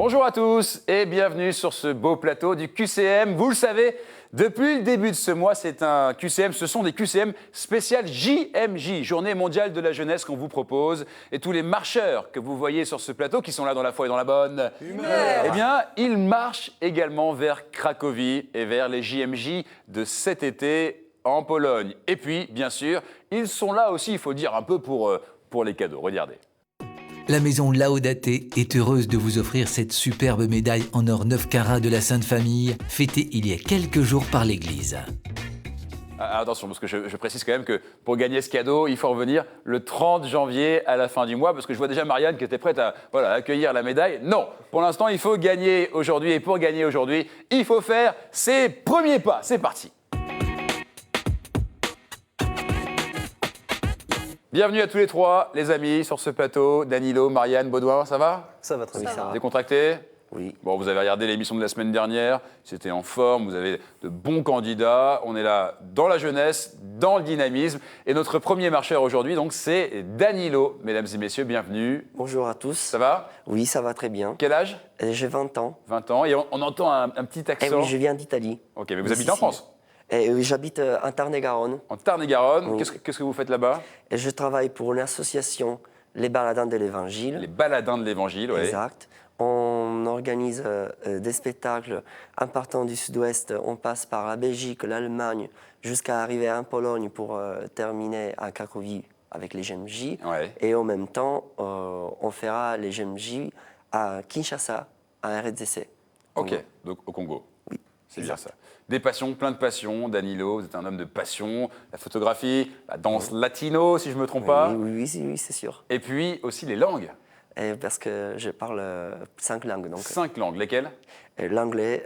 Bonjour à tous et bienvenue sur ce beau plateau du QCM. Vous le savez, depuis le début de ce mois, c'est un QCM, ce sont des QCM spécial JMJ, Journée mondiale de la jeunesse qu'on vous propose. Et tous les marcheurs que vous voyez sur ce plateau, qui sont là dans la foi et dans la bonne humeur, eh bien, ils marchent également vers Cracovie et vers les JMJ de cet été en Pologne. Et puis, bien sûr, ils sont là aussi, il faut dire, un peu pour les cadeaux. Regardez. La maison Laodate est heureuse de vous offrir cette superbe médaille en or 9 carats de la Sainte Famille, fêtée il y a quelques jours par l'Église. Attention, parce que je précise quand même que pour gagner ce cadeau, il faut revenir le 30 janvier à la fin du mois, parce que je vois déjà Marianne qui était prête à accueillir la médaille. Non, pour l'instant, il faut gagner aujourd'hui, et pour gagner aujourd'hui, il faut faire ses premiers pas. C'est parti. Bienvenue à tous les trois, les amis, sur ce plateau. Danilo, Marianne, Baudouin, ça va? Ça va très bien. Décontracté? Oui. Bon, vous avez regardé l'émission de la semaine dernière, c'était en forme, vous avez de bons candidats. On est là dans la jeunesse, dans le dynamisme. Et notre premier marcheur aujourd'hui, donc, c'est Danilo. Mesdames et messieurs, bienvenue. Bonjour à tous. Ça va? Oui, ça va très bien. Quel âge? J'ai 20 ans. 20 ans. Et on entend un petit Eh accent. oui, je viens d'Italie. Ok, mais vous habitez en France? Oui, j'habite en Tarn-et-Garonne. En Tarn-et-Garonne. Oui. Qu'est-ce que vous faites là-bas? Et je travaille pour une association, Les Baladins de l'Évangile. Les baladins de l'Évangile, oui. Exact. On organise des spectacles en partant du sud-ouest. On passe par la Belgique, l'Allemagne, jusqu'à arriver en Pologne pour terminer à Cracovie avec les GMJ. Ouais. Et en même temps, on fera les GMJ à Kinshasa, à RDC. Ok, donc au Congo. Oui. C'est bien ça. Des passions, plein de passions. Danilo, vous êtes un homme de passion. La photographie, la danse latino, si je ne me trompe pas. Oui, c'est sûr. Et puis aussi les langues. Parce que je parle 5 langues. Donc, 5 langues. Lesquelles? l'anglais,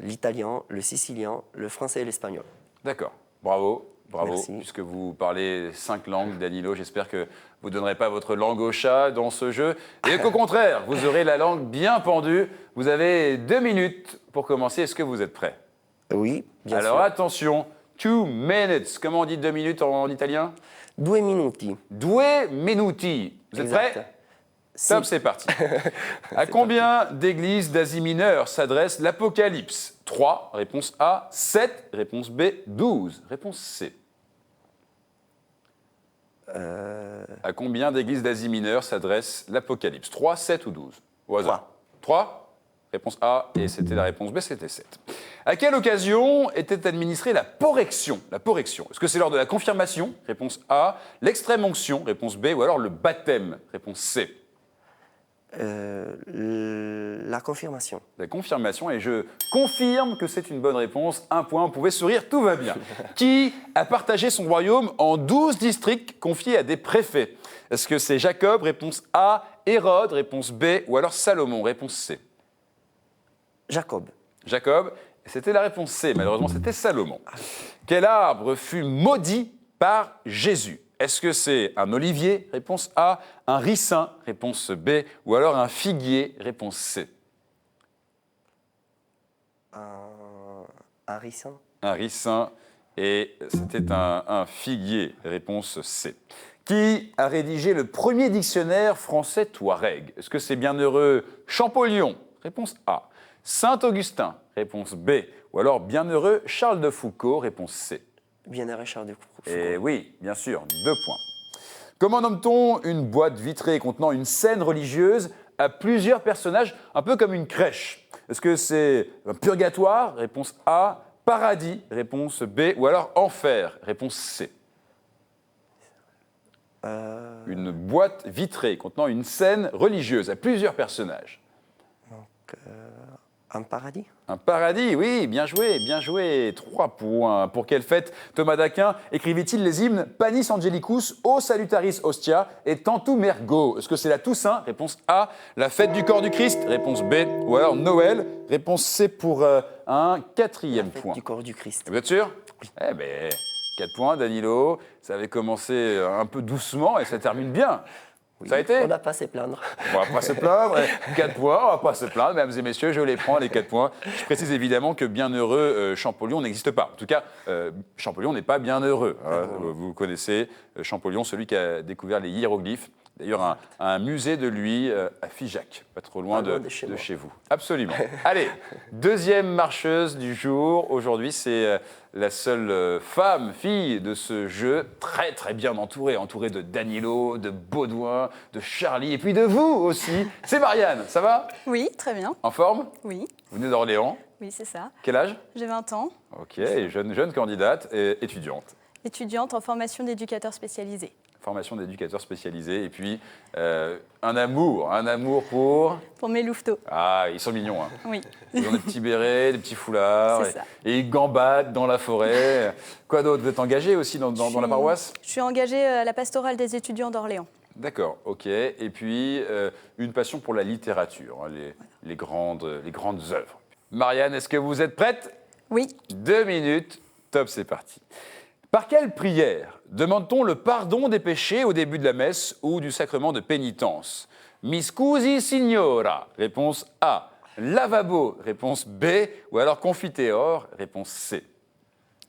l'italien, le sicilien, le français et l'espagnol. D'accord. Bravo. Bravo. Merci. Puisque vous parlez 5 langues, Danilo, j'espère que vous ne donnerez pas votre langue au chat dans ce jeu. Et qu'au contraire, vous aurez la langue bien pendue. Vous avez 2 minutes pour commencer. Est-ce que vous êtes prêts? Oui, bien Alors sûr. attention, 2 minutes. Comment on dit 2 minutes en italien? 2 minuti. 2 minuti. Vous êtes Exact. prêts? Si. Top, c'est parti. À combien d'églises d'Asie mineure s'adresse l'Apocalypse? 3, réponse A. 7, réponse B. 12, réponse C. À combien d'églises d'Asie mineure s'adresse l'Apocalypse? 3, 7 ou 12? Au hasard. 3. Réponse A, et c'était la réponse B, c'était 7. À quelle occasion était administrée la porrection? La porrection. Est-ce que c'est lors de la confirmation? Réponse A. L'extrême onction? Réponse B. Ou alors le baptême? Réponse C. La confirmation. La confirmation, et je confirme que c'est une bonne réponse. 1 point, vous pouvez sourire, tout va bien. Qui a partagé son royaume en 12 districts confiés à des préfets? Est-ce que c'est Jacob? Réponse A. Hérode? Réponse B. Ou alors Salomon? Réponse C. Jacob. Jacob, et c'était la réponse C. Malheureusement, c'était Salomon. Quel arbre fut maudit par Jésus? Est-ce que c'est un olivier? Réponse A. Un ricin? Réponse B. Ou alors un figuier? Réponse C. Un ricin. Un ricin, et c'était un figuier. Réponse C. Qui a rédigé le premier dictionnaire français Touareg? Est-ce que c'est Bienheureux Champollion? Réponse A. Saint-Augustin? Réponse B. Ou alors Bienheureux Charles de Foucault? Réponse C. Bienheureux Charles de Foucault. Et oui, bien sûr, 2 points. Comment nomme-t-on une boîte vitrée contenant une scène religieuse à plusieurs personnages, un peu comme une crèche? Est-ce que c'est un purgatoire? Réponse A. Paradis? Réponse B. Ou alors enfer? Réponse C. Une boîte vitrée contenant une scène religieuse à plusieurs personnages. Un paradis. Un paradis, oui, bien joué. 3 points. Pour quelle fête Thomas d'Aquin écrivit-il les hymnes Panis Angelicus, O Salutaris Ostia et Tantum Ergo? Est-ce que c'est la Toussaint? Réponse A. La fête du corps du Christ? Réponse B. Ou alors Noël? Réponse C pour un 4e Fête point. du corps du Christ. Vous êtes sûr? Eh bien, 4 points, Danilo. Ça avait commencé un peu doucement et ça termine bien. Oui. Ça a été? On n'a pas à se plaindre. On va pas se plaindre. 4 points, on va pas se plaindre, mesdames et messieurs, je les prends, les 4 points. Je précise évidemment que Bienheureux Champollion n'existe pas. En tout cas, Champollion n'est pas bienheureux. Hein. Vous connaissez Champollion, celui qui a découvert les hiéroglyphes D'ailleurs, un musée de lui à Figeac, pas trop loin de chez vous. Absolument. Allez, deuxième marcheuse du jour. Aujourd'hui, c'est la seule fille de ce jeu, très très bien entourée de Danilo, de Baudouin, de Charlie, et puis de vous aussi. C'est Marianne, ça va? Oui, très bien. En forme? Oui, Vous venez d'Orléans. oui, c'est ça. Quel âge? J'ai 20 ans, Ok, et jeune candidate et étudiante. étudiante en formation d'éducateur spécialisé. Formation d'éducateur spécialisé, et puis un amour pour... Pour mes louveteaux, Ah, ils sont mignons, hein. oui. Ils ont des petits bérets, des petits foulards, C'est ça. et ils gambadent dans la forêt. Quoi d'autre? Vous êtes engagé aussi dans la paroisse? Je suis engagée à la pastorale des étudiants d'Orléans. D'accord, ok. Et puis, une passion pour la littérature, hein, les grandes œuvres. Marianne, est-ce que vous êtes prête? Oui, 2 minutes, top, c'est parti. Par quelle prière demande-t-on le pardon des péchés au début de la messe ou du sacrement de pénitence? Mi scusi signora, réponse A. Lavabo, réponse B. Ou alors confiteor, réponse C.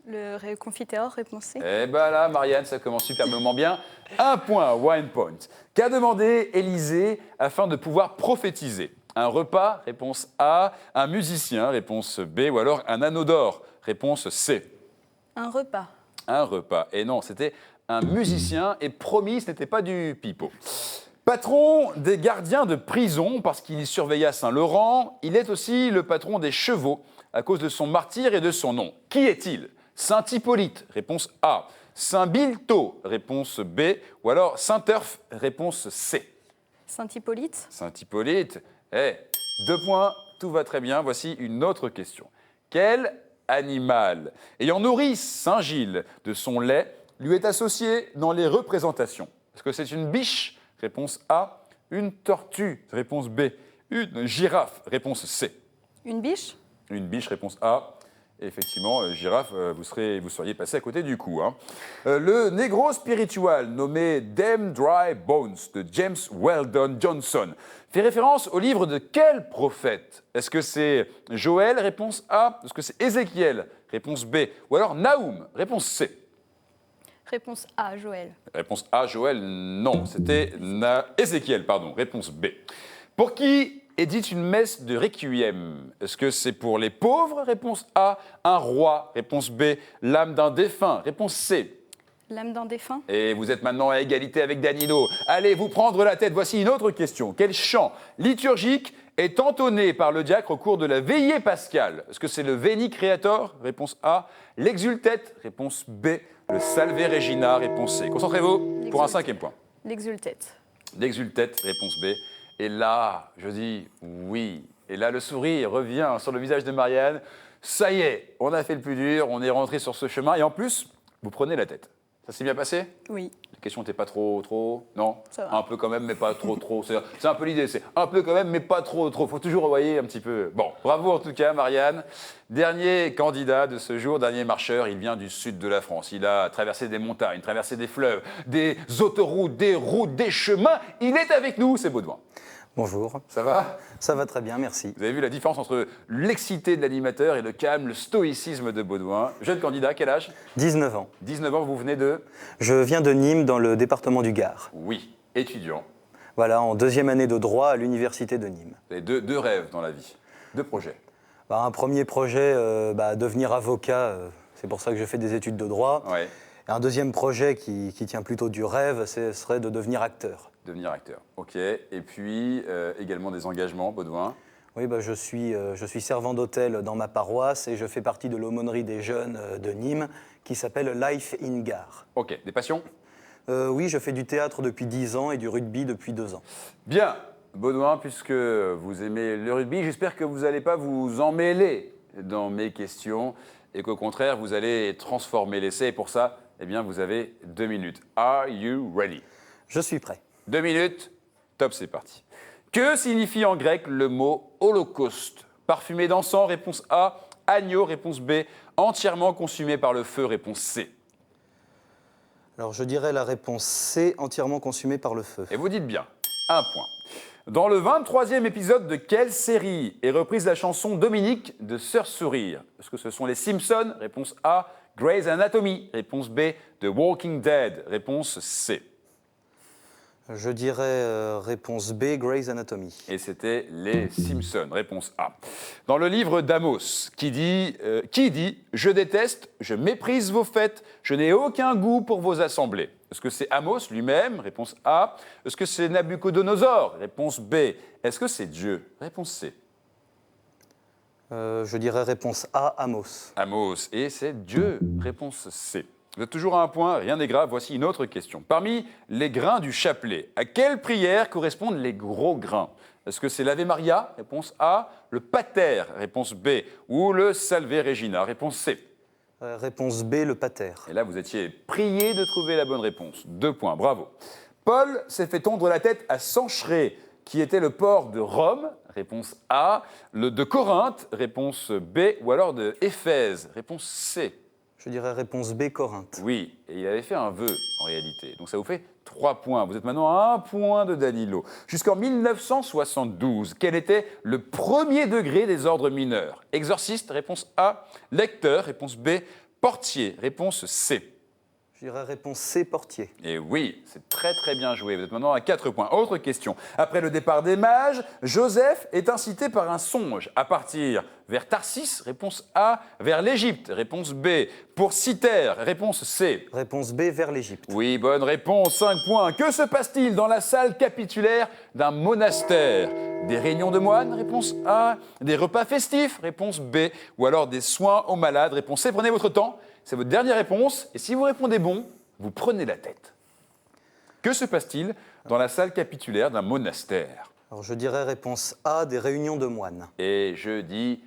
le confiteor, réponse C. Eh ben là, Marianne, ça commence superbement bien. 1 point, 1 point. Qu'a demandé Élisée afin de pouvoir prophétiser? Un repas, réponse A. Un musicien, réponse B. Ou alors un anneau d'or, réponse C. Un repas. Un repas. Et non, c'était un musicien, et promis, ce n'était pas du pipeau. Patron des gardiens de prison, parce qu'il y surveilla Saint-Laurent, il est aussi le patron des chevaux, à cause de son martyre et de son nom. Qui est-il? Saint Hippolyte, réponse A. Saint Bilto, réponse B. Ou alors Saint Turf, réponse C. Saint Hippolyte. Saint Hippolyte, 2 points, tout va très bien. Voici une autre question. Quel animal ayant nourri Saint Gilles de son lait lui est associé dans les représentations? Est-ce que c'est une biche? Réponse A. Une tortue? Réponse B. Une girafe? Réponse C. Une biche. Une biche? Réponse A. Et effectivement, girafe, vous seriez passé à côté du coup, hein. Le négro spiritual nommé Them Dry Bones de James Weldon Johnson fait référence au livre de quel prophète? Est-ce que c'est Joël? Réponse A. Est-ce que c'est Ézéchiel? Réponse B. Ou alors Naoum? Réponse C. Réponse A, Joël. Réponse A, Joël, non. C'était Ézéchiel, pardon. Réponse B. Pour qui est dite une messe de requiem? Est-ce que c'est pour les pauvres? Réponse A. Un roi? Réponse B. L'âme d'un défunt? Réponse C. L'âme d'un défunt. Et vous êtes maintenant à égalité avec Danilo. Allez vous prendre la tête. Voici une autre question. Quel chant liturgique est entonné par le diacre au cours de la veillée pascale? Est-ce que c'est le Veni Creator? Réponse A. L'Exultet? Réponse B. Le Salve Regina? Réponse C. Concentrez-vous pour un 5e point. L'exultet. L'Exultet? Réponse B. Et là, je dis oui. Et là, le sourire revient sur le visage de Marianne. Ça y est, on a fait le plus dur, on est rentré sur ce chemin. Et en plus, vous prenez la tête. Ça s'est bien passé? Oui. La question n'était pas trop? Non? Ça va. Un peu quand même, mais pas trop. C'est un peu l'idée, c'est un peu quand même, mais pas trop. Faut toujours envoyer un petit peu. Bon, bravo en tout cas, Marianne. Dernier candidat de ce jour, dernier marcheur, il vient du sud de la France. Il a traversé des montagnes, traversé des fleuves, des autoroutes, des routes, des chemins. Il est avec nous, c'est Baudouin. Bonjour. Ça va? Ça va très bien, merci. Vous avez vu la différence entre l'excité de l'animateur et le calme, le stoïcisme de Baudouin. Jeune candidat, quel âge? 19 ans. 19 ans, vous venez de? Je viens de Nîmes, dans le département du Gard. Oui, étudiant. Voilà, en 2e année de droit à l'université de Nîmes. Vous avez deux rêves dans la vie, 2 projets. Un premier projet, devenir avocat, c'est pour ça que je fais des études de droit. Ouais, Et un deuxième projet qui tient plutôt du rêve, ce serait de devenir acteur. devenir acteur. Ok, et puis également des engagements, Baudouin. Oui, je suis servant d'hôtel dans ma paroisse et je fais partie de l'aumônerie des jeunes de Nîmes qui s'appelle Life in Gare. Ok, des passions? Oui, je fais du théâtre depuis 10 ans et du rugby depuis 2 ans. Bien, Baudouin, puisque vous aimez le rugby, j'espère que vous n'allez pas vous emmêler dans mes questions et qu'au contraire, vous allez transformer l'essai. Et pour ça, eh bien, vous avez 2 minutes. Are you ready? Je suis prêt. 2 minutes, top, c'est parti. Que signifie en grec le mot holocauste? Parfumé d'encens, réponse A. Agneau, réponse B. Entièrement consumé par le feu, réponse C. Alors je dirais la réponse C, entièrement consumé par le feu. Et vous dites bien, 1 point. Dans le 23e épisode de quelle série est reprise la chanson Dominique de Sœur Sourire? Est-ce que ce sont les Simpsons? Réponse A. Grey's Anatomy, réponse B. The Walking Dead, réponse C. Je dirais réponse B, Grey's Anatomy. Et c'était les Simpsons, réponse A. Dans le livre d'Amos, qui dit « Je déteste, je méprise vos fêtes, je n'ai aucun goût pour vos assemblées ». Est-ce que c'est Amos lui-même? Réponse A. Est-ce que c'est Nabucodonosor? Réponse B. Est-ce que c'est Dieu? Réponse C. Je dirais réponse A, Amos. Amos, et c'est Dieu. Réponse C. Vous êtes toujours à un point, rien n'est grave. Voici une autre question. Parmi les grains du chapelet, à quelle prière correspondent les gros grains? Est-ce que c'est l'Ave Maria? Réponse A. Le Pater? Réponse B. Ou le Salve Regina? Réponse C. Réponse B, le pater. Et là, vous étiez prié de trouver la bonne réponse. 2 points, bravo. Paul s'est fait tondre la tête à Sanchré, qui était le port de Rome. Réponse A. De Corinthe? Réponse B. Ou alors de Éphèse? Réponse C. Je dirais réponse B, Corinthe. Oui, et il avait fait un vœu, en réalité. Donc ça vous fait 3 points. Vous êtes maintenant à 1 point de Danilo. Jusqu'en 1972, quel était le premier degré des ordres mineurs? Exorciste, réponse A. Lecteur, réponse B. Portier, réponse C. Je dirais réponse C, portier. Et oui, c'est très très bien joué. Vous êtes maintenant à 4 points. Autre question. Après le départ des mages, Joseph est incité par un songe à partir vers Tarsis, réponse A, vers l'Égypte, réponse B, pour Cythère, réponse C. Réponse B, vers l'Égypte. Oui, bonne réponse, 5 points. Que se passe-t-il dans la salle capitulaire d'un monastère? Des réunions de moines, réponse A, des repas festifs, réponse B, ou alors des soins aux malades, réponse C. Prenez votre temps. C'est votre dernière réponse, et si vous répondez bon, vous prenez la tête. Que se passe-t-il dans la salle capitulaire d'un monastère? Alors je dirais réponse A, des réunions de moines. Et je dis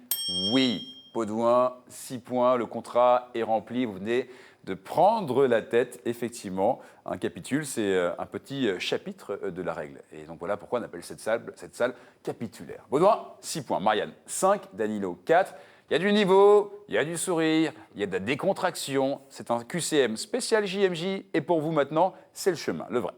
oui. Baudouin, 6 points, le contrat est rempli, vous venez de prendre la tête, effectivement. Un capitule, c'est un petit chapitre de la règle. Et donc voilà pourquoi on appelle cette salle capitulaire. Baudouin, 6 points. Marianne, 5. Danilo, 4. Il y a du niveau, il y a du sourire, il y a de la décontraction. C'est un QCM spécial JMJ. Et pour vous maintenant, c'est le chemin, le vrai.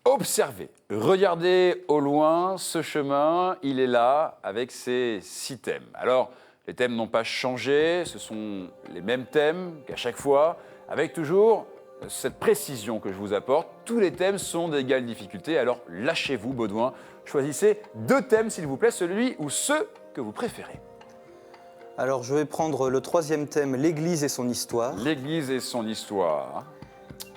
Observez, regardez au loin ce chemin, il est là avec ses 6 thèmes. Alors, les thèmes n'ont pas changé, ce sont les mêmes thèmes qu'à chaque fois, avec toujours cette précision que je vous apporte. Tous les thèmes sont d'égale difficulté, alors lâchez-vous, Baudouin. Choisissez 2 thèmes, s'il vous plaît, celui ou ceux que vous préférez. Alors je vais prendre le 3e thème, l'Église et son histoire. L'Église et son histoire.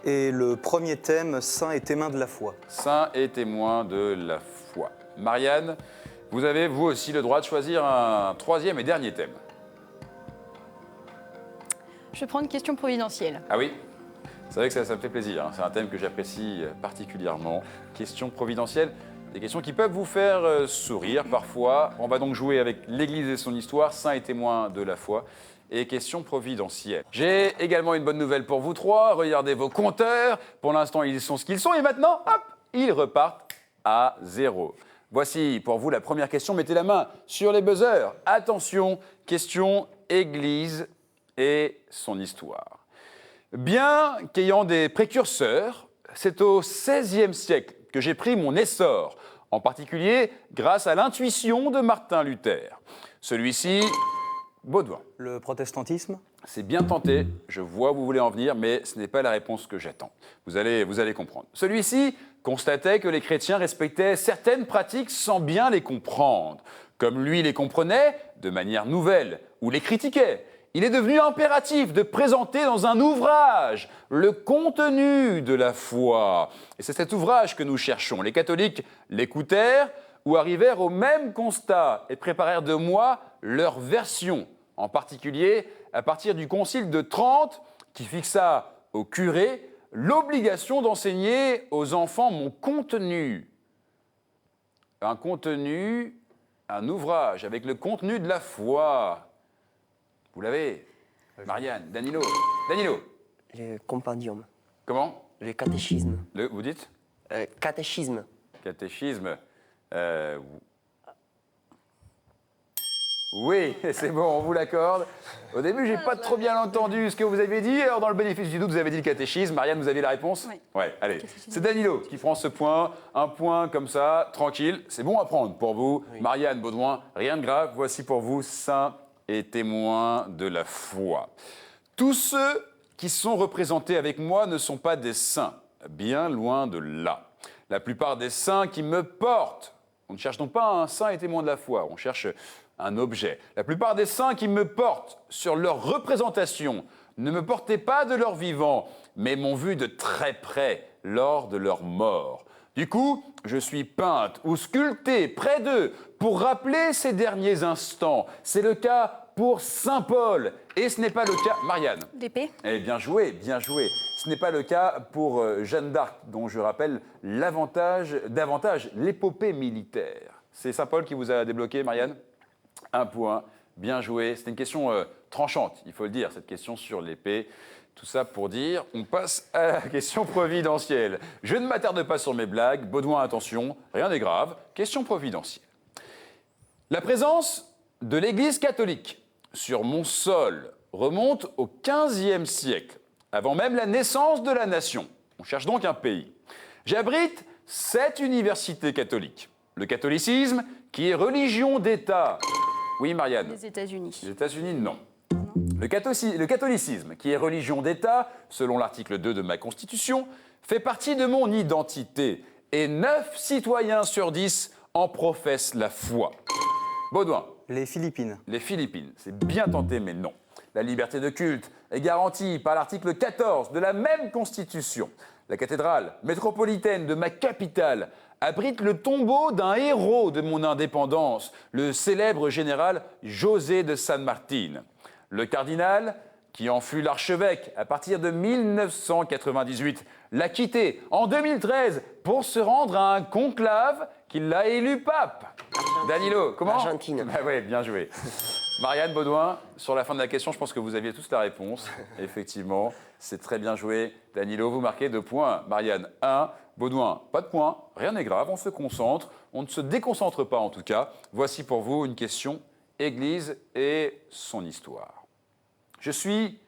Et le premier thème, Saints et témoins de la foi. Saints et témoins de la foi. Marianne, vous avez vous aussi le droit de choisir un 3e et dernier thème. Je vais prendre une question providentielle. Ah oui? C'est vrai que ça me fait plaisir, hein. C'est un thème que j'apprécie particulièrement. Question providentielle, des questions qui peuvent vous faire sourire parfois. On va donc jouer avec l'Église et son histoire, saints et témoins de la foi, et question providentielle. J'ai également une bonne nouvelle pour vous 3. Regardez vos compteurs. Pour l'instant, ils sont ce qu'ils sont, et maintenant, hop, ils repartent à 0. Voici pour vous la première question. Mettez la main sur les buzzers. Attention, question Église et son histoire. Bien qu'ayant des précurseurs, c'est au XVIe siècle que j'ai pris mon essor, en particulier grâce à l'intuition de Martin Luther. Celui-ci, Baudouin. Le protestantisme. C'est bien tenté, je vois où vous voulez en venir, mais ce n'est pas la réponse que j'attends. Vous allez comprendre. Celui-ci constatait que les chrétiens respectaient certaines pratiques sans bien les comprendre, comme lui les comprenait de manière nouvelle, ou les critiquait. Il est devenu impératif de présenter dans un ouvrage le contenu de la foi. Et c'est cet ouvrage que nous cherchons. Les catholiques l'écoutèrent ou arrivèrent au même constat et préparèrent de moi leur version, en particulier à partir du Concile de Trente qui fixa au curé l'obligation d'enseigner aux enfants mon contenu. Un contenu, un ouvrage avec le contenu de la foi. Vous l'avez? Marianne, Danilo. Danilo. Le compendium, Comment? le catéchisme. Vous dites? Catéchisme. Catéchisme. Oui, c'est bon, on vous l'accorde. Au début, j'ai pas trop bien entendu ce que vous aviez dit. Alors, dans le bénéfice du doute, vous avez dit le catéchisme. Marianne, vous aviez la réponse? Oui. Ouais, allez. C'est Danilo qui prend ce point. Un point comme ça, tranquille. C'est bon à prendre pour vous. Oui. Marianne, Baudouin, rien de grave. Voici pour vous, saints et témoins de la foi. Tous ceux qui sont représentés avec moi ne sont pas des saints, bien loin de là. La plupart des saints qui me portent, on ne cherche donc pas un saint et témoin de la foi, on cherche un objet. La plupart des saints qui me portent sur leur représentation ne me portaient pas de leur vivant, mais m'ont vu de très près lors de leur mort. Du coup, je suis peinte ou sculpté près d'eux pour rappeler ces derniers instants. C'est le cas pour Saint Paul. Et ce n'est pas le cas... Marianne. L'épée. Eh bien joué, bien joué. Ce n'est pas le cas pour Jeanne d'Arc, dont je rappelle davantage l'épopée militaire. C'est Saint Paul qui vous a débloqué, Marianne? Un point. Bien joué. C'était une question tranchante, il faut le dire, cette question sur l'épée. Tout ça pour dire, on passe à la question providentielle. Je ne m'attarde pas sur mes blagues. Baudouin, attention, rien n'est grave. Question providentielle. La présence de l'Église catholique sur mon sol remonte au XVe siècle, avant même la naissance de la nation. On cherche donc un pays. J'abrite 7 universités catholiques. Le catholicisme, qui est religion d'État. Oui, Marianne. Les États-Unis. Les États-Unis, non. Le catholicisme, qui est religion d'État, selon l'article 2 de ma Constitution, fait partie de mon identité. Et 9 citoyens sur 10 en professent la foi. Baudouin. Les Philippines. Les Philippines, c'est bien tenté, mais non. La liberté de culte est garantie par l'article 14 de la même Constitution. La cathédrale métropolitaine de ma capitale abrite le tombeau d'un héros de mon indépendance, le célèbre général José de San Martín. Le cardinal, qui en fut l'archevêque à partir de 1998, l'a quitté en 2013 pour se rendre à un conclave qui l'a élu pape. Danilo, comment? Argentine. Bah ouais, bien joué. Marianne, Baudouin, sur la fin de la question, je pense que vous aviez tous la réponse. Effectivement, c'est très bien joué. Danilo, vous marquez 2 points. Marianne, 1. Baudouin, pas de points. Rien n'est grave, on se concentre. On ne se déconcentre pas en tout cas. Voici pour vous une question Église et son histoire. Je suis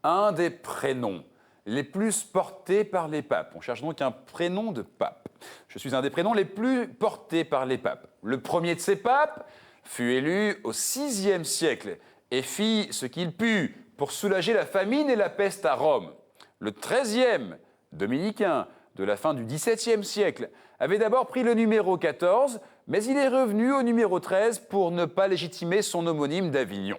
un des prénoms les plus portés par les papes. On cherche donc un prénom de pape. Je suis un des prénoms les plus portés par les papes. Le premier de ces papes fut élu au VIe siècle et fit ce qu'il put pour soulager la famine et la peste à Rome. Le 13e, dominicain, de la fin du XVIIe siècle, avait d'abord pris le numéro 14, mais il est revenu au numéro 13 pour ne pas légitimer son homonyme d'Avignon.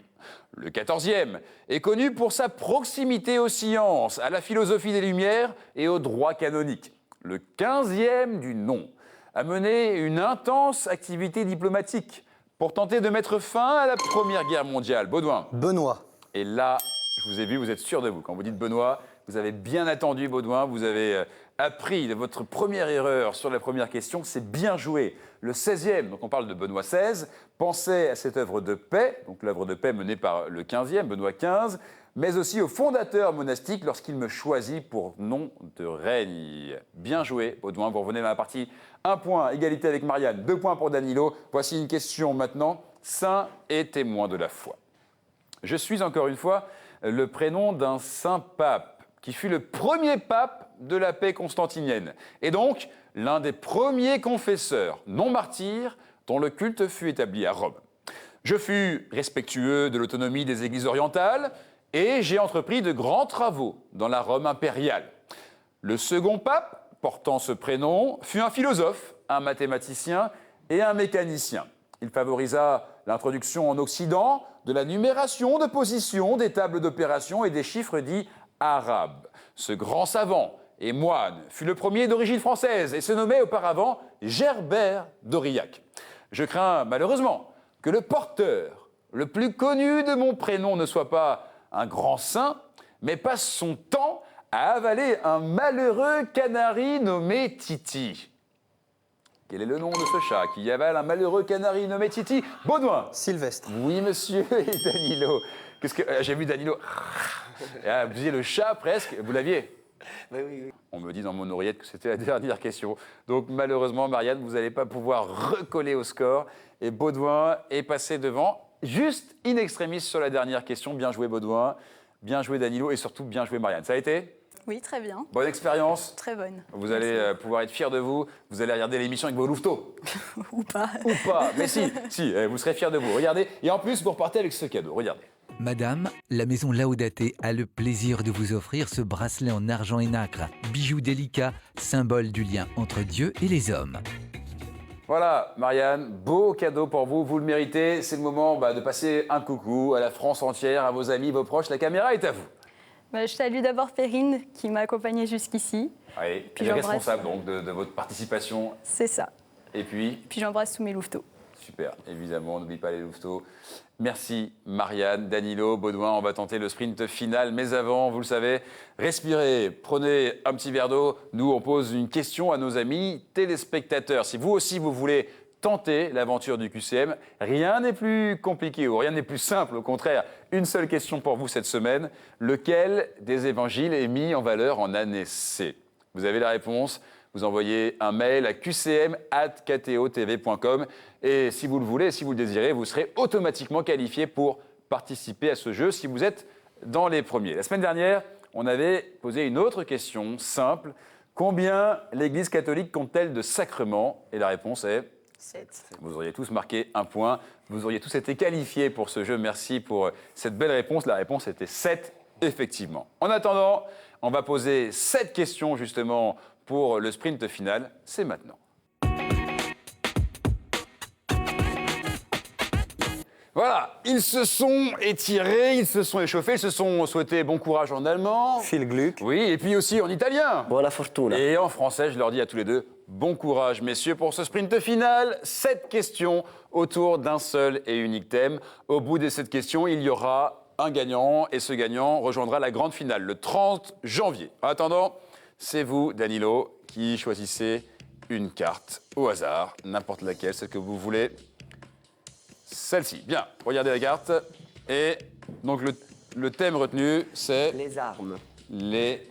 Le 14e est connu pour sa proximité aux sciences, à la philosophie des Lumières et au droit canonique. Le 15e du nom a mené une intense activité diplomatique pour tenter de mettre fin à la Première Guerre mondiale. Baudouin. Benoît. Et là, je vous ai vu, vous êtes sûr de vous. Quand vous dites Benoît, vous avez bien attendu Baudouin, vous avez appris de votre première erreur sur la première question, c'est bien joué. Le 16e, donc on parle de Benoît XVI, pensait à cette œuvre de paix, donc l'œuvre de paix menée par le 15e, Benoît XV, mais aussi au fondateur monastique lorsqu'il me choisit pour nom de règne. Bien joué, Baudouin, vous revenez dans la partie 1 point, égalité avec Marianne, 2 points pour Danilo. Voici une question maintenant, saint et témoin de la foi. Je suis encore une fois le prénom d'un saint pape qui fut le premier pape de la paix constantinienne et donc l'un des premiers confesseurs non martyrs dont le culte fut établi à Rome. Je fus respectueux de l'autonomie des églises orientales et j'ai entrepris de grands travaux dans la Rome impériale. Le second pape, portant ce prénom, fut un philosophe, un mathématicien et un mécanicien. Il favorisa l'introduction en Occident de la numération de positions, des tables d'opération et des chiffres dits arabes. Ce grand savant et moine fut le premier d'origine française et se nommait auparavant Gerbert d'Aurillac. Je crains malheureusement que le porteur le plus connu de mon prénom ne soit pas un grand saint, mais passe son temps à avaler un malheureux canari nommé Titi. Quel est le nom de ce chat qui avale un malheureux canari nommé Titi? Baudouin. Sylvestre. Oui, monsieur, et Danilo. J'ai vu Danilo. Vous disiez le chat presque, vous l'aviez? Oui, oui, oui. On me dit dans mon oreillette que c'était la dernière question. Donc malheureusement, Marianne, vous n'allez pas pouvoir recoller au score. Et Baudouin est passé devant, juste in extremis sur la dernière question. Bien joué Baudouin, bien joué Danilo et surtout bien joué Marianne. Ça a été? Oui, très bien. Bonne expérience. Très bonne. Vous allez pouvoir être fiers de vous. Vous allez regarder l'émission avec vos louveteaux. Ou pas. Ou pas. Mais si, vous serez fiers de vous. Regardez. Et en plus, vous repartez avec ce cadeau. Regardez. Madame, la maison Laodaté a le plaisir de vous offrir ce bracelet en argent et nacre, bijou délicat, symbole du lien entre Dieu et les hommes. Voilà, Marianne, beau cadeau pour vous, vous le méritez. C'est le moment de passer un coucou à la France entière, à vos amis, vos proches. La caméra est à vous. Je salue d'abord Perrine qui m'a accompagnée jusqu'ici. Oui, Puis elle est j'embrasse. responsable donc de votre participation. C'est ça. Et puis, Puis j'embrasse tous mes louveteaux. super, évidemment, n'oublie pas les louveteaux. Merci Marianne, Danilo, Baudouin, on va tenter le sprint final. Mais avant, vous le savez, respirez, prenez un petit verre d'eau. Nous, on pose une question à nos amis téléspectateurs. Si vous aussi, vous voulez tenter l'aventure du QCM, rien n'est plus compliqué ou rien n'est plus simple. Au contraire, une seule question pour vous cette semaine. Lequel des évangiles est mis en valeur en année C? Vous avez la réponse. Vous envoyez un mail à qcm@ktotv.com et si vous le voulez, si vous le désirez, vous serez automatiquement qualifié pour participer à ce jeu si vous êtes dans les premiers. La semaine dernière, on avait posé une autre question simple. Combien l'Église catholique compte-t-elle de sacrements? Et la réponse est 7. vous auriez tous marqué un point. Vous auriez tous été qualifiés pour ce jeu. Merci pour cette belle réponse. La réponse était 7, effectivement. En attendant, on va poser 7 questions justement pour le sprint final. C'est maintenant. Voilà, ils se sont étirés, ils se sont échauffés, ils se sont souhaités bon courage en allemand. Viel Glück. Oui, et puis aussi en italien. Buona fortuna. Et en français, je leur dis à tous les deux, bon courage, messieurs, pour ce sprint final. 7 questions autour d'un seul et unique thème. Au bout de cette question, il y aura un gagnant, et ce gagnant rejoindra la grande finale le 30 janvier. En attendant, c'est vous, Danilo, qui choisissez une carte au hasard, n'importe laquelle, celle que vous voulez. Celle-ci. Bien, regardez la carte. Et donc le thème retenu, c'est Les armes. les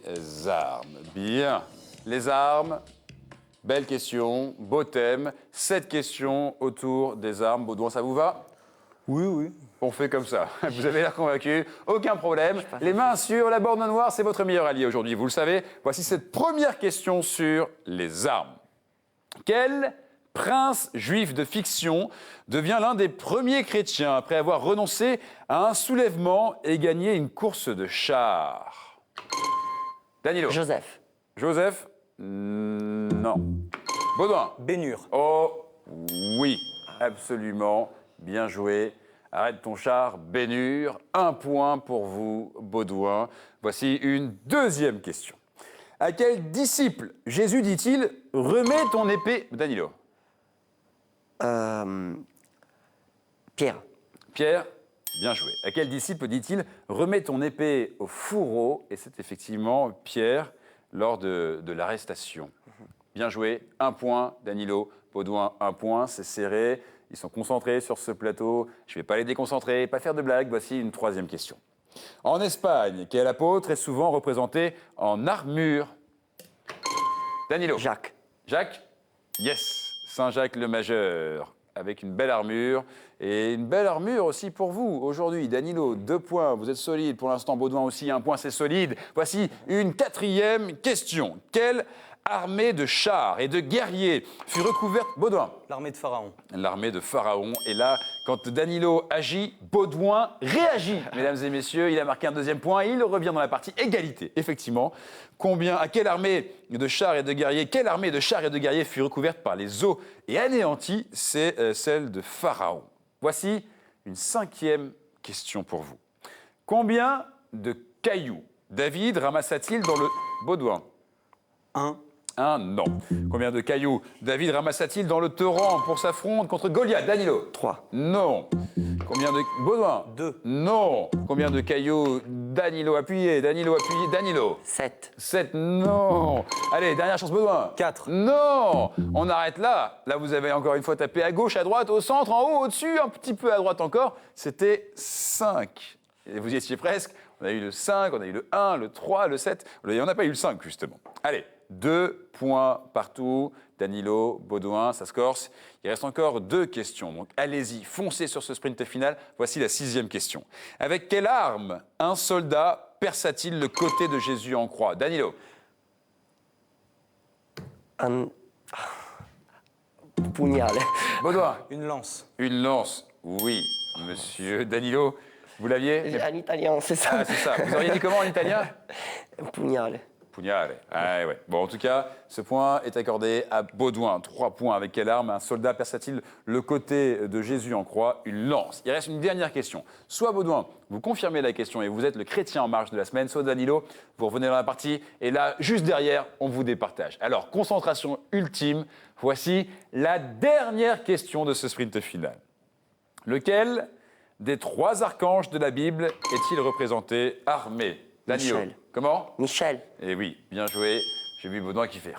armes. Bien. Les armes, belle question, beau thème. 7 questions autour des armes. Baudouin, ça vous va? Oui, oui. On fait comme ça. Vous avez l'air convaincu, aucun problème. Les mains sur la borne noire, c'est votre meilleur allié aujourd'hui, vous le savez. Voici cette première question sur les armes. Quel prince juif de fiction devient l'un des premiers chrétiens après avoir renoncé à un soulèvement et gagné une course de chars? Danilo. Joseph. Joseph? Non. Baudouin? Bénur. Oh oui, absolument. Bien joué. Arrête ton char, Bénur. 1 point pour vous, Baudouin. Voici une deuxième question. À quel disciple Jésus dit-il « Remets ton épée » Danilo. Pierre. Pierre, bien joué. À quel disciple dit-il « Remets ton épée au fourreau » Et c'est effectivement Pierre lors de l'arrestation. Bien joué. 1 point, Danilo. Baudouin, 1 point. C'est serré. Ils sont concentrés sur ce plateau. Je ne vais pas les déconcentrer, pas faire de blagues. Voici une 3e question. En Espagne, quel apôtre est souvent représenté en armure? Danilo. Jacques. Jacques? Yes. Saint Jacques le Majeur, avec une belle armure. Et une belle armure aussi pour vous aujourd'hui. Danilo, 2 points. Vous êtes solide. Pour l'instant, Baudouin aussi, 1 point, c'est solide. Voici une 4e question. Quelle armée de chars et de guerriers fut recouverte... Baudouin. L'armée de Pharaon. L'armée de Pharaon. Et là, quand Danilo agit, Baudouin réagit. Mesdames et messieurs, il a marqué un 2e point et il revient dans la partie égalité. Effectivement, à quelle armée de chars et de guerriers fut recouverte par les eaux et anéantie? C'est celle de Pharaon. Voici une 5e question pour vous. Combien de cailloux David ramassa-t-il dans le... Baudouin. 1. Non. Combien de cailloux David ramassa-t-il dans le torrent pour s'affronter contre Goliath? Danilo. 3. Non. Combien de... Baudouin. 2. Non. Combien de cailloux Danilo appuyé? Danilo. 7. 7. Non. Allez, dernière chance, Baudouin. 4. Non. On arrête là. Là, vous avez encore une fois tapé à gauche, à droite, au centre, en haut, au-dessus, un petit peu à droite encore. C'était 5. Et vous y étiez presque. On a eu le 5, on a eu le 1, le 3, le 7. On n'a pas eu le 5, justement. Allez. 2 points partout. Danilo, Baudouin, ça se corse. Il reste encore 2 questions. Donc allez-y, foncez sur ce sprint final. Voici la 6e question. Avec quelle arme un soldat perça-t-il le côté de Jésus en croix? Danilo. Un pugnale. Baudouin. Une lance. Une lance. Oui, monsieur. Danilo. Vous l'aviez? En italien, c'est ça. Ah, c'est ça. Vous auriez dit comment en italien? Pugnale. Pugnale. Ah, ouais. Bon, en tout cas, ce point est accordé à Baudouin. 3 points. Avec quelle arme un soldat perça-t-il le côté de Jésus en croix? Une lance. Il reste une dernière question. Soit Baudouin, vous confirmez la question et vous êtes le chrétien en marche de la semaine, soit Danilo, vous revenez dans la partie et là, juste derrière, on vous départage. Alors, concentration ultime. Voici la dernière question de ce sprint final. Lequel des 3 archanges de la Bible est-il représenté armé? Danilo. Michel. Comment? Michel. Eh oui, bien joué. J'ai vu Baudouin qui fait...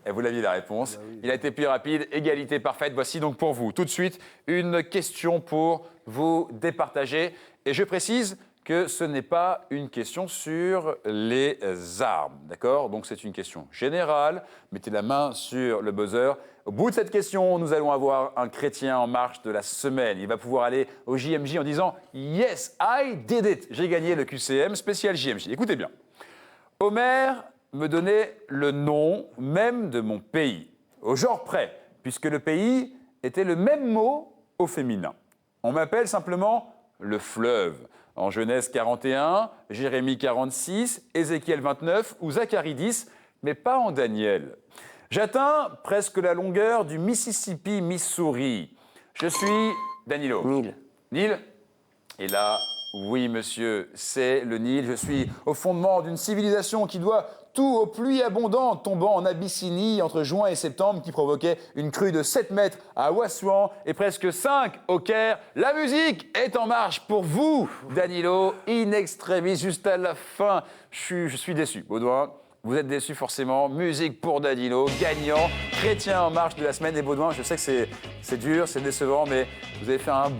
Et vous l'aviez la réponse. Il a été plus rapide, égalité parfaite. Voici donc pour vous, tout de suite, une question pour vous départager. Et je précise que ce n'est pas une question sur les armes, d'accord? Donc c'est une question générale. Mettez la main sur le buzzer. Au bout de cette question, nous allons avoir un chrétien en marche de la semaine. Il va pouvoir aller au JMJ en disant « Yes, I did it ». J'ai gagné le QCM spécial JMJ. Écoutez bien. Homer me donnait le nom même de mon pays, au genre près, puisque le pays était le même mot au féminin. On m'appelle simplement le fleuve. En Genèse 41, Jérémie 46, Ézéchiel 29 ou Zacharie 10, mais pas en Daniel. J'atteins presque la longueur du Mississippi, Missouri. Je suis Danilo. Nil. Nil? Et là, oui, monsieur, c'est le Nil. Je suis au fondement d'une civilisation qui doit tout aux pluies abondantes tombant en Abyssinie entre juin et septembre qui provoquait une crue de 7 mètres à Ouassouan et presque 5 au Caire. La musique est en marche pour vous, Danilo, in extremis, juste à la fin. Je suis déçu, Baudouin. Vous êtes déçu forcément. Musique pour Danilo, gagnant, chrétien en marche de la semaine. Et Baudouin, je sais que c'est dur, c'est décevant, mais vous avez fait un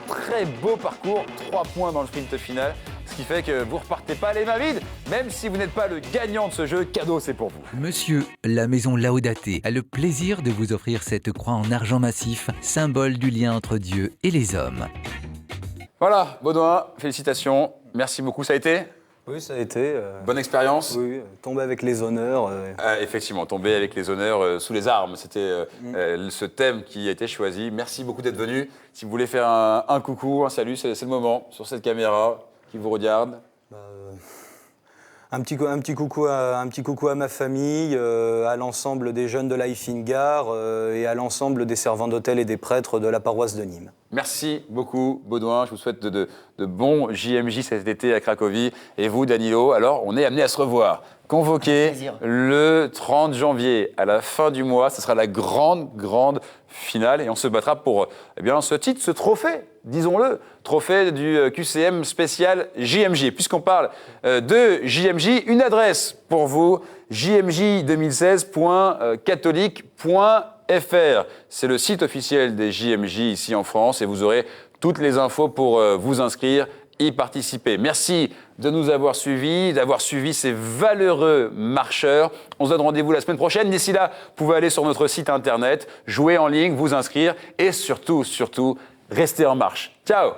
très beau parcours. 3 points dans le sprint final. Ce qui fait que vous repartez pas les mains vides. Même si vous n'êtes pas le gagnant de ce jeu, cadeau, c'est pour vous. Monsieur, la maison Laodaté a le plaisir de vous offrir cette croix en argent massif, symbole du lien entre Dieu et les hommes. Voilà, Baudouin, félicitations. Merci beaucoup, ça a été? Oui, ça a été. Bonne expérience? Oui, tomber avec les honneurs. Effectivement, tomber avec les honneurs sous les armes. C'était ce thème qui a été choisi. Merci beaucoup d'être venu. Si vous voulez faire un coucou, un salut, c'est le moment sur cette caméra qui vous regarde. Un petit coucou à ma famille, à l'ensemble des jeunes de Life in Gare et à l'ensemble des servants d'hôtel et des prêtres de la paroisse de Nîmes. Merci beaucoup, Baudouin. Je vous souhaite de bons JMJ cet été à Cracovie. Et vous, Danilo, alors on est amené à se revoir. Convoqué le 30 janvier, à la fin du mois, ce sera la grande finale. Et on se battra pour ce titre, ce trophée, disons-le, trophée du QCM spécial JMJ. Puisqu'on parle de JMJ, une adresse pour vous, jmj2016.catholique.fr. C'est le site officiel des JMJ ici en France et vous aurez toutes les infos pour vous inscrire, y participer. Merci de nous avoir suivis, d'avoir suivi ces valeureux marcheurs. On se donne rendez-vous la semaine prochaine. D'ici là, vous pouvez aller sur notre site internet, jouer en ligne, vous inscrire et surtout, restez en marche. Ciao!